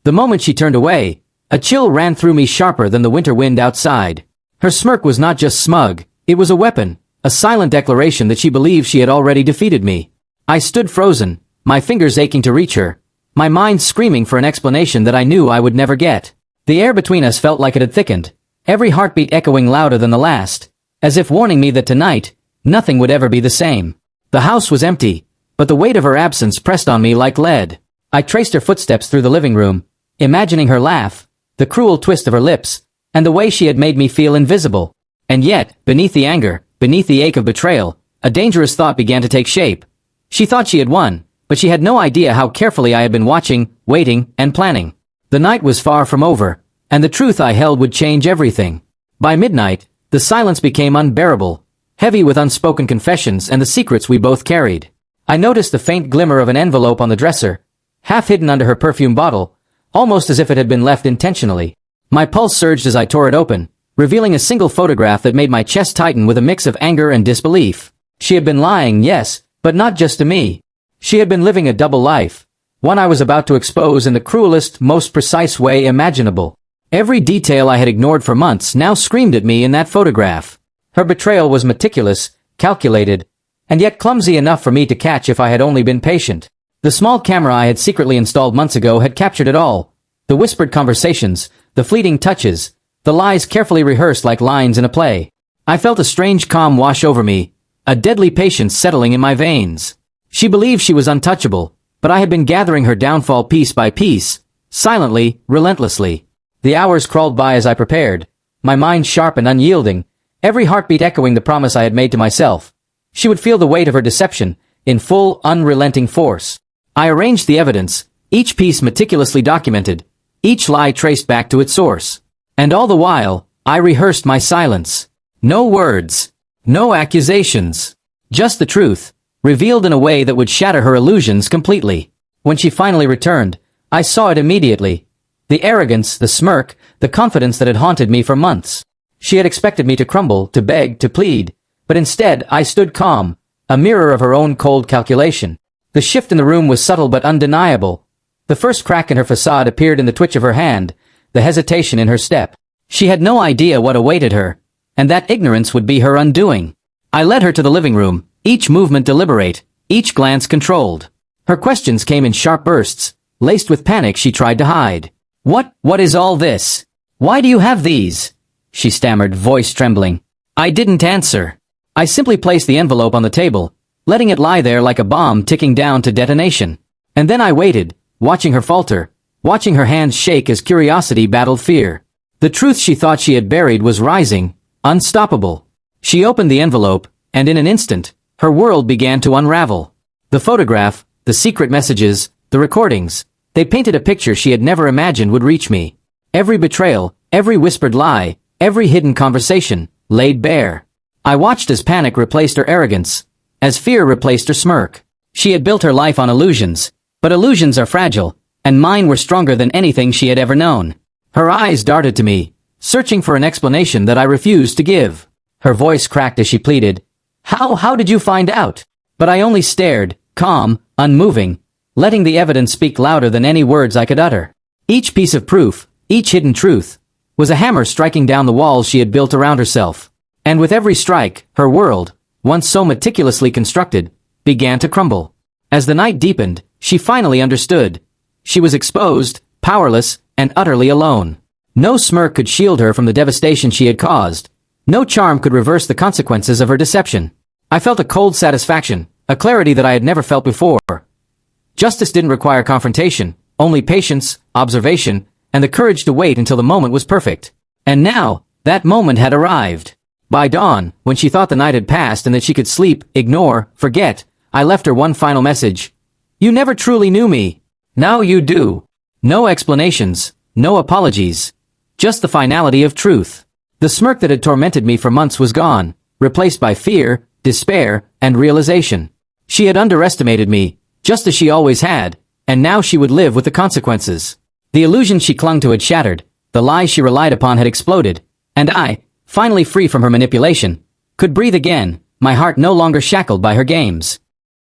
The moment she turned away, a chill ran through me sharper than the winter wind outside. Her smirk was not just smug, it was a weapon, a silent declaration that she believed she had already defeated me. I stood frozen, my fingers aching to reach her, my mind screaming for an explanation that I knew I would never get. The air between us felt like it had thickened, every heartbeat echoing louder than the last, as if warning me that tonight, nothing would ever be the same. The house was empty, but the weight of her absence pressed on me like lead. I traced her footsteps through the living room, imagining her laugh, the cruel twist of her lips, and the way she had made me feel invisible. And yet, beneath the anger, beneath the ache of betrayal, a dangerous thought began to take shape. She thought she had won, but she had no idea how carefully I had been watching, waiting, and planning. The night was far from over, and the truth I held would change everything. By midnight, the silence became unbearable, heavy with unspoken confessions and the secrets we both carried. I noticed the faint glimmer of an envelope on the dresser, half hidden under her perfume bottle, almost as if it had been left intentionally. My pulse surged as I tore it open, revealing a single photograph that made my chest tighten with a mix of anger and disbelief. She had been lying, yes, but not just to me. She had been living a double life, one I was about to expose in the cruelest, most precise way imaginable. Every detail I had ignored for months now screamed at me in that photograph. Her betrayal was meticulous, calculated, and yet clumsy enough for me to catch if I had only been patient. The small camera I had secretly installed months ago had captured it all. The whispered conversations, the fleeting touches, the lies carefully rehearsed like lines in a play. I felt a strange calm wash over me, a deadly patience settling in my veins. She believed she was untouchable, but I had been gathering her downfall piece by piece, silently, relentlessly. The hours crawled by as I prepared, my mind sharp and unyielding, every heartbeat echoing the promise I had made to myself. She would feel the weight of her deception, in full, unrelenting force. I arranged the evidence, each piece meticulously documented, each lie traced back to its source. And all the while, I rehearsed my silence. No words. No accusations. Just the truth, revealed in a way that would shatter her illusions completely. When she finally returned, I saw it immediately. The arrogance, the smirk, the confidence that had haunted me for months. She had expected me to crumble, to beg, to plead, but instead I stood calm, a mirror of her own cold calculation. The shift in the room was subtle but undeniable. The first crack in her facade appeared in the twitch of her hand, the hesitation in her step. She had no idea what awaited her, and that ignorance would be her undoing. I led her to the living room, each movement deliberate, each glance controlled. Her questions came in sharp bursts, laced with panic she tried to hide. What is all this? Why do you have these? She stammered, voice trembling. I didn't answer. I simply placed the envelope on the table, letting it lie there like a bomb ticking down to detonation. And then I waited, watching her falter, watching her hands shake as curiosity battled fear. The truth she thought she had buried was rising, unstoppable. She opened the envelope, and in an instant, her world began to unravel. The photograph, the secret messages, the recordings, they painted a picture she had never imagined would reach me. Every betrayal, every whispered lie, every hidden conversation, laid bare. I watched as panic replaced her arrogance, as fear replaced her smirk. She had built her life on illusions, but illusions are fragile, and mine were stronger than anything she had ever known. Her eyes darted to me, searching for an explanation that I refused to give. Her voice cracked as she pleaded, How did you find out? But I only stared, calm, unmoving, letting the evidence speak louder than any words I could utter. Each piece of proof, each hidden truth, was a hammer striking down the walls she had built around herself. And with every strike, her world, once so meticulously constructed, began to crumble. As the night deepened, she finally understood. She was exposed, powerless, and utterly alone. No smirk could shield her from the devastation she had caused. No charm could reverse the consequences of her deception. I felt a cold satisfaction, a clarity that I had never felt before. Justice didn't require confrontation, only patience, observation, and the courage to wait until the moment was perfect. And now, that moment had arrived. By dawn, when she thought the night had passed and that she could sleep, ignore, forget, I left her one final message. You never truly knew me. Now you do. No explanations, no apologies. Just the finality of truth. The smirk that had tormented me for months was gone, replaced by fear, despair, and realization. She had underestimated me, just as she always had, and now she would live with the consequences. The illusion she clung to had shattered, the lies she relied upon had exploded, and I, finally free from her manipulation, could breathe again, my heart no longer shackled by her games.